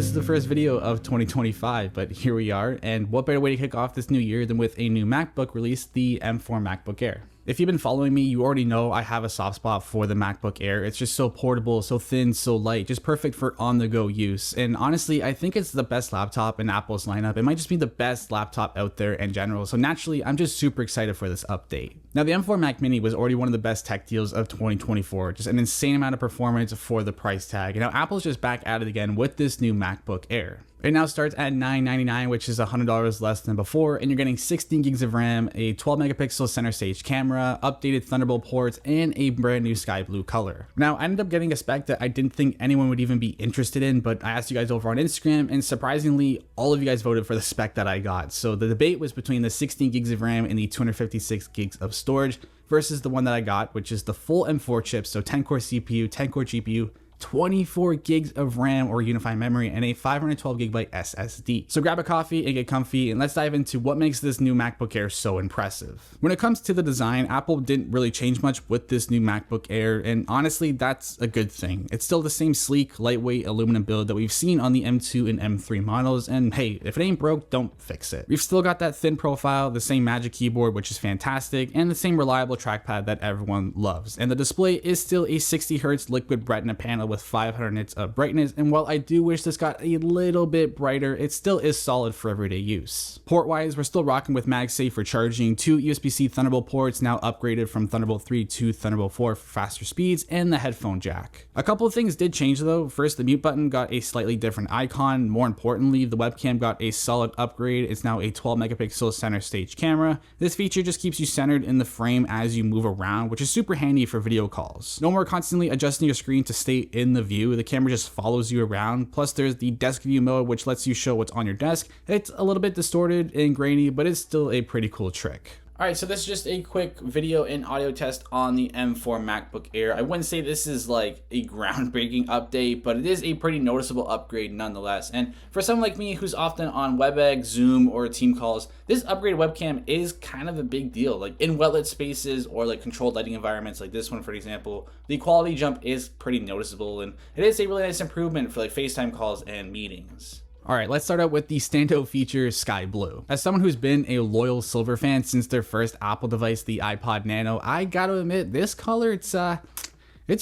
this is the first video of 2025, but here we are, and what better way to kick off this new year than with a new MacBook release, the M4 MacBook Air. If you've been following me, you already know I have a soft spot for the MacBook Air. It's just so portable, so thin, so light, just perfect for on-the-go use. And honestly, I think it's the best laptop in Apple's lineup. It might just be the best laptop out there in general. So naturally, I'm just super excited for this update. Now, the M4 Mac Mini was already one of the best tech deals of 2024. Just an insane amount of performance for the price tag. And now Apple's just back at it again with this new MacBook Air. It now starts at $999, which is $100 less than before, and you're getting 16 gigs of RAM, a 12 megapixel center stage camera, updated Thunderbolt ports, and a brand new sky blue color. Now, I ended up getting a spec that I didn't think anyone would even be interested in, but I asked you guys over on Instagram, and surprisingly, all of you guys voted for the spec that I got. So the debate was between the 16 gigs of RAM and the 256 gigs of storage versus the one that I got, which is the full M4 chip, so 10-core CPU, 10-core GPU, 24 gigs of RAM or unified memory, and a 512 gigabyte SSD. So grab a coffee and get comfy, and let's dive into what makes this new MacBook Air so impressive. When it comes to the design, Apple didn't really change much with this new MacBook Air, and honestly, that's a good thing. It's still the same sleek, lightweight aluminum build that we've seen on the M2 and M3 models, and hey, if it ain't broke, don't fix it. We've still got that thin profile, the same Magic Keyboard, which is fantastic, and the same reliable trackpad that everyone loves. And the display is still a 60Hz liquid retina panel with 500 nits of brightness, and while I do wish this got a little bit brighter, it still is solid for everyday use. Port-wise, we're still rocking with MagSafe for charging, 2 USB-C Thunderbolt ports now upgraded from Thunderbolt 3 to Thunderbolt 4 for faster speeds, and the headphone jack. A couple of things did change though. First, the mute button got a slightly different icon. More importantly, the webcam got a solid upgrade. It's now a 12 megapixel center stage camera. This feature just keeps you centered in the frame as you move around, which is super handy for video calls. No more constantly adjusting your screen to stay in the view. The camera just follows you around. Plus there's the desk view mode, which lets you show what's on your desk. It's a little bit distorted and grainy, but it's still a pretty cool trick. Alright, so this is just a quick video and audio test on the M4 MacBook Air. I wouldn't say this is like a groundbreaking update, but it is a pretty noticeable upgrade nonetheless. And for someone like me who's often on WebEx, Zoom, or team calls, this upgraded webcam is kind of a big deal. Like in well-lit spaces or like controlled lighting environments like this one, for example, the quality jump is pretty noticeable, and it is a really nice improvement for like FaceTime calls and meetings. Alright, let's start out with the standout feature, Sky Blue. As someone who's been a loyal Silver fan since their first Apple device, the iPod Nano, I gotta admit, this color, it's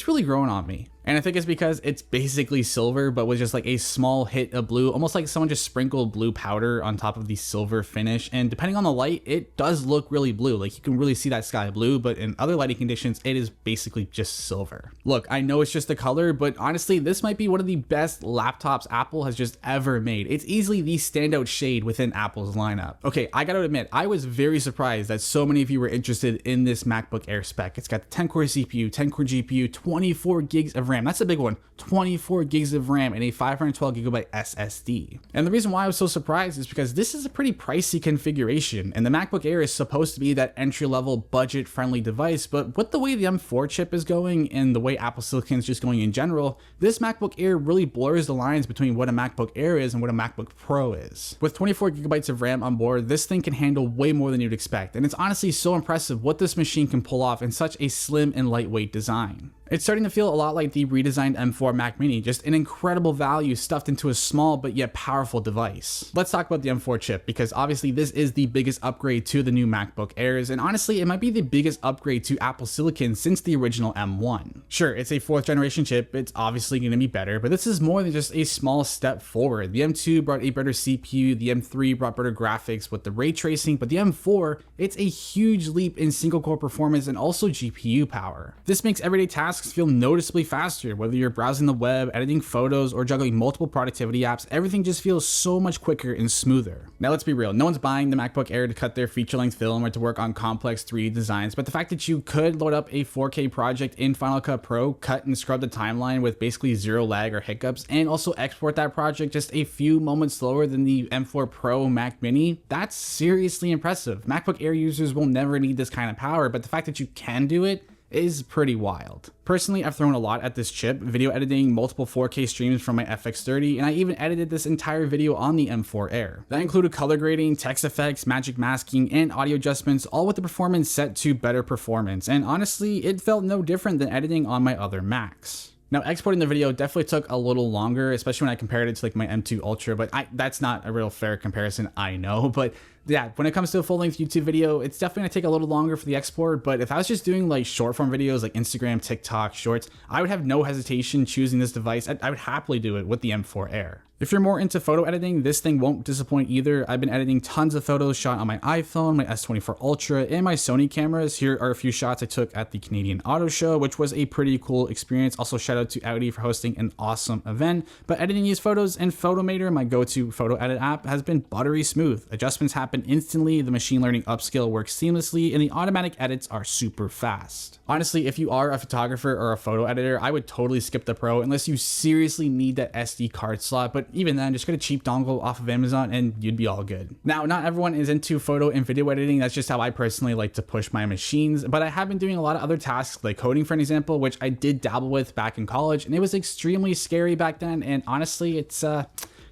really growing on me. And I think it's because it's basically silver, but with just like a small hit of blue, almost like someone just sprinkled blue powder on top of the silver finish. And depending on the light, it does look really blue. Like you can really see that sky blue, but in other lighting conditions, it is basically just silver. Look, I know it's just the color, but honestly, this might be one of the best laptops Apple has just ever made. It's easily the standout shade within Apple's lineup. Okay, I gotta admit, I was very surprised that so many of you were interested in this MacBook Air spec. It's got the 10-core CPU, 10-core GPU, 24 gigs of RAM. That's a big one. 24 gigs of RAM and a 512 gigabyte SSD. And the reason why I was so surprised is because this is a pretty pricey configuration, and the MacBook Air is supposed to be that entry-level budget-friendly device, but with the way the M4 chip is going and the way Apple Silicon is just going in general, this MacBook Air really blurs the lines between what a MacBook Air is and what a MacBook Pro is. With 24 gigabytes of RAM on board, this thing can handle way more than you'd expect, and it's honestly so impressive what this machine can pull off in such a slim and lightweight design. It's starting to feel a lot like the redesigned M4 Mac Mini, just an incredible value stuffed into a small but yet powerful device. Let's talk about the M4 chip, because obviously this is the biggest upgrade to the new MacBook Airs, and honestly it might be the biggest upgrade to Apple Silicon since the original M1. Sure, it's a 4th generation chip, it's obviously going to be better, but this is more than just a small step forward. The M2 brought a better CPU, the M3 brought better graphics with the ray tracing, but the M4, it's a huge leap in single core performance and also GPU power. This makes everyday tasks feel noticeably faster. Whether you're browsing the web, editing photos, or juggling multiple productivity apps, everything just feels so much quicker and smoother. Now let's be real, no one's buying the MacBook Air to cut their feature-length film or to work on complex 3D designs, but the fact that you could load up a 4K project in Final Cut Pro, cut and scrub the timeline with basically zero lag or hiccups, and also export that project just a few moments slower than the M4 Pro Mac Mini, that's seriously impressive. MacBook Air users will never need this kind of power, but the fact that you can do it is pretty wild. Personally, I've thrown a lot at this chip, video editing, multiple 4K streams from my FX30, and I even edited this entire video on the M4 Air. That included color grading, text effects, magic masking, and audio adjustments, all with the performance set to better performance, and honestly, it felt no different than editing on my other Macs. Now, exporting the video definitely took a little longer, especially when I compared it to like my M2 Ultra, but that's not a real fair comparison, I know. But yeah, when it comes to a full-length YouTube video, it's definitely gonna take a little longer for the export. But if I was just doing like short form videos like Instagram, TikTok, Shorts, I would have no hesitation choosing this device. I would happily do it with the M4 Air. If you're more into photo editing, this thing won't disappoint either. I've been editing tons of photos shot on my iPhone, my S24 Ultra, and my Sony cameras. Here are a few shots I took at the Canadian Auto Show, which was a pretty cool experience. Also, shout out to Audi for hosting an awesome event. But editing these photos in Photomator, my go-to photo edit app, has been buttery smooth. Adjustments happen instantly, the machine learning upscale works seamlessly, and the automatic edits are super fast. Honestly, if you are a photographer or a photo editor, I would totally skip the Pro unless you seriously need that SD card slot. But even then, just get a cheap dongle off of Amazon and you'd be all good. Now, not everyone is into photo and video editing. That's just how I personally like to push my machines. But I have been doing a lot of other tasks like coding, for an example, which I did dabble with back in college, and it was extremely scary back then. And honestly, it's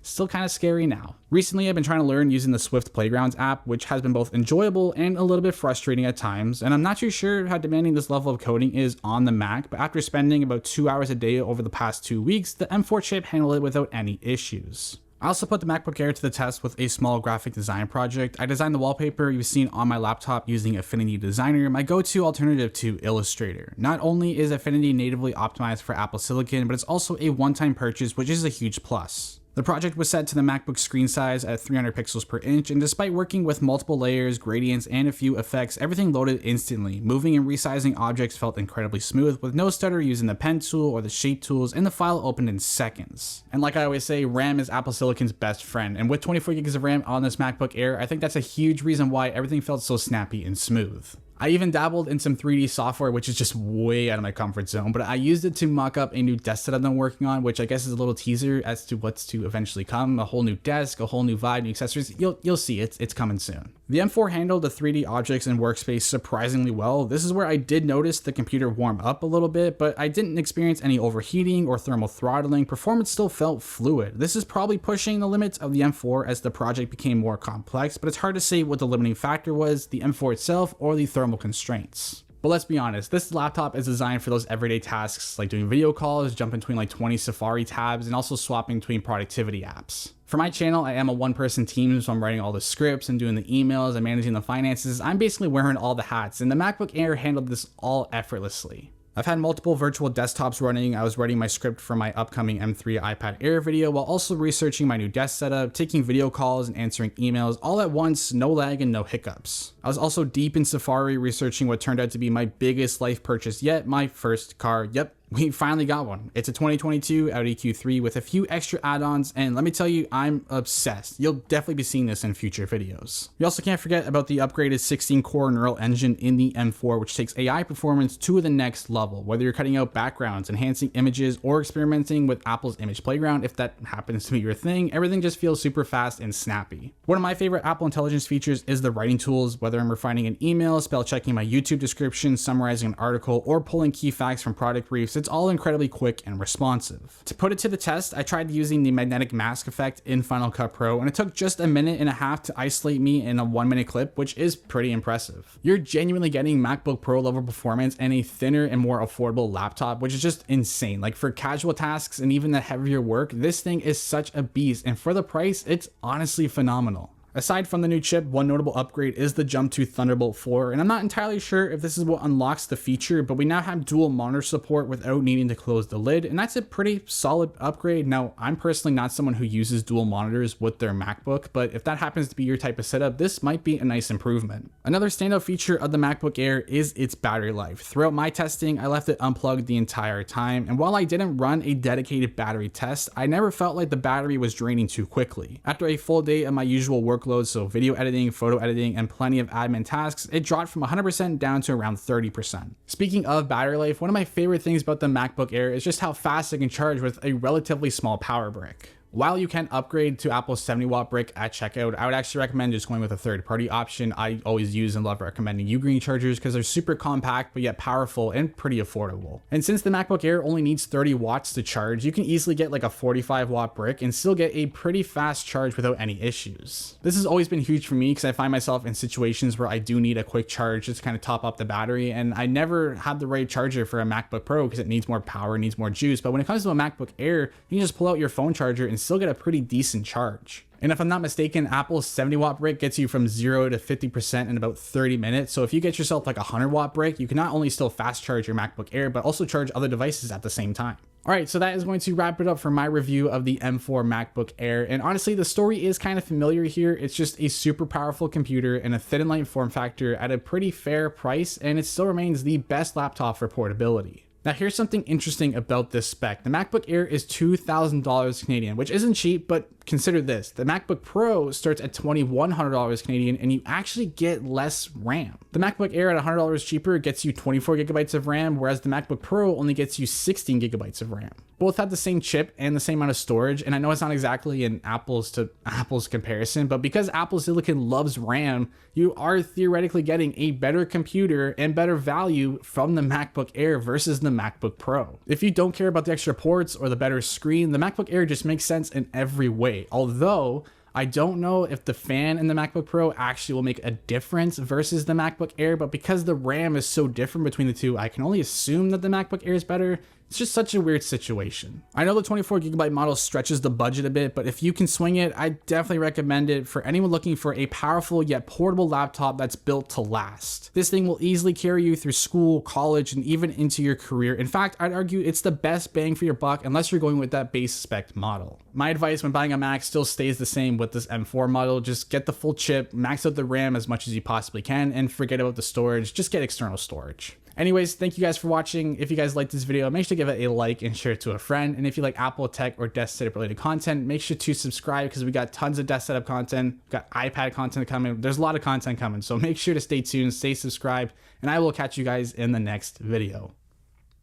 still kind of scary now. Recently, I've been trying to learn using the Swift Playgrounds app, which has been both enjoyable and a little bit frustrating at times. And I'm not too sure how demanding this level of coding is on the Mac, but after spending about 2 hours a day over the past 2 weeks, the M4 chip handled it without any issues. I also put the MacBook Air to the test with a small graphic design project. I designed the wallpaper you've seen on my laptop using Affinity Designer, my go-to alternative to Illustrator. Not only is Affinity natively optimized for Apple Silicon, but it's also a one-time purchase, which is a huge plus. The project was set to the MacBook screen size at 300 pixels per inch, and despite working with multiple layers, gradients, and a few effects, everything loaded instantly. Moving and resizing objects felt incredibly smooth, with no stutter using the pen tool or the shape tools, and the file opened in seconds. And like I always say, RAM is Apple Silicon's best friend, and with 24 gigs of RAM on this MacBook Air, I think that's a huge reason why everything felt so snappy and smooth. I even dabbled in some 3D software, which is just way out of my comfort zone, but I used it to mock up a new desk that I've been working on, which I guess is a little teaser as to what's to eventually come. A whole new desk, a whole new vibe, new accessories. You'll see it's coming soon. The M4 handled the 3D objects and workspace surprisingly well. This is where I did notice the computer warm up a little bit, but I didn't experience any overheating or thermal throttling. Performance still felt fluid. This is probably pushing the limits of the M4 as the project became more complex, but it's hard to say what the limiting factor was, the M4 itself or the thermal constraints. But let's be honest, this laptop is designed for those everyday tasks like doing video calls, jumping between like 20 Safari tabs, and also swapping between productivity apps. For my channel, I am a one-person team, so I'm writing all the scripts and doing the emails and managing the finances. I'm basically wearing all the hats, and the MacBook Air handled this all effortlessly. I've had multiple virtual desktops running. I was writing my script for my upcoming M3 iPad Air video while also researching my new desk setup, taking video calls and answering emails all at once, no lag and no hiccups. I was also deep in Safari researching what turned out to be my biggest life purchase yet, my first car. Yep, we finally got one. It's a 2022 Audi Q3 with a few extra add-ons, and let me tell you, I'm obsessed. You'll definitely be seeing this in future videos. You also can't forget about the upgraded 16-core neural engine in the M4, which takes AI performance to the next level. Whether you're cutting out backgrounds, enhancing images, or experimenting with Apple's Image Playground, if that happens to be your thing, everything just feels super fast and snappy. One of my favorite Apple Intelligence features is the writing tools, whether I'm refining an email, spell checking my YouTube description, summarizing an article, or pulling key facts from product briefs. It's all incredibly quick and responsive. To put it to the test, I tried using the magnetic mask effect in Final Cut Pro, and it took just a minute and a half to isolate me in a 1-minute clip, which is pretty impressive. You're genuinely getting MacBook Pro level performance and a thinner and more affordable laptop, which is just insane. Like for casual tasks and even the heavier work, this thing is such a beast, and for the price, it's honestly phenomenal. Aside from the new chip, one notable upgrade is the jump to Thunderbolt 4, and I'm not entirely sure if this is what unlocks the feature, but we now have dual monitor support without needing to close the lid, and that's a pretty solid upgrade. Now, I'm personally not someone who uses dual monitors with their MacBook, but if that happens to be your type of setup, this might be a nice improvement. Another standout feature of the MacBook Air is its battery life. Throughout my testing, I left it unplugged the entire time, and while I didn't run a dedicated battery test, I never felt like the battery was draining too quickly. After a full day of my usual workload, so video editing, photo editing, and plenty of admin tasks, it dropped from 100% down to around 30%. Speaking of battery life, one of my favorite things about the MacBook Air is just how fast it can charge with a relatively small power brick. While you can upgrade to Apple's 70-watt brick at checkout, I would actually recommend just going with a third-party option. I always use and love recommending Ugreen chargers because they're super compact but yet powerful and pretty affordable. And since the MacBook Air only needs 30 watts to charge, you can easily get like a 45-watt brick and still get a pretty fast charge without any issues. This has always been huge for me because I find myself in situations where I do need a quick charge just to kind of top up the battery, and I never had the right charger for a MacBook Pro because it needs more power, needs more juice. But when it comes to a MacBook Air, you can just pull out your phone charger and still get a pretty decent charge. And if I'm not mistaken, Apple's 70-watt brick gets you from 0 to 50% in about 30 minutes. So if you get yourself like a 100-watt brick, you can not only still fast charge your MacBook Air, but also charge other devices at the same time. All right, so that is going to wrap it up for my review of the M4 MacBook Air. And honestly, the story is kind of familiar here. It's just a super powerful computer in a thin and light form factor at a pretty fair price, and it still remains the best laptop for portability. Now here's something interesting about this spec. The MacBook Air is $2,000 Canadian, which isn't cheap, but consider this. The MacBook Pro starts at $2,100 Canadian, and you actually get less RAM. The MacBook Air at $100 cheaper gets you 24 gigabytes of RAM, whereas the MacBook Pro only gets you 16 gigabytes of RAM. Both have the same chip and the same amount of storage, and I know it's not exactly an apples to apples comparison, but because Apple Silicon loves RAM, you are theoretically getting a better computer and better value from the MacBook Air versus the MacBook Pro. If you don't care about the extra ports or the better screen, the MacBook Air just makes sense in every way. Although I don't know if the fan in the MacBook Pro actually will make a difference versus the MacBook Air, but because the RAM is so different between the two, I can only assume that the MacBook Air is better. It's just such a weird situation. I know the 24 gigabyte model stretches the budget a bit, but if you can swing it, I definitely recommend it for anyone looking for a powerful yet portable laptop that's built to last. This thing will easily carry you through school, college, and even into your career. In fact, I'd argue it's the best bang for your buck unless you're going with that base spec model. My advice when buying a Mac still stays the same with this M4 model. Just get the full chip, max out the RAM as much as you possibly can, and forget about the storage. Just get external storage. Anyways, thank you guys for watching. If you guys liked this video, make sure to give it a like and share it to a friend. And if you like Apple tech or desk setup related content, make sure to subscribe because we got tons of desk setup content. We've got iPad content coming. There's a lot of content coming. So make sure to stay tuned, stay subscribed, and I will catch you guys in the next video.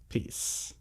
Peace.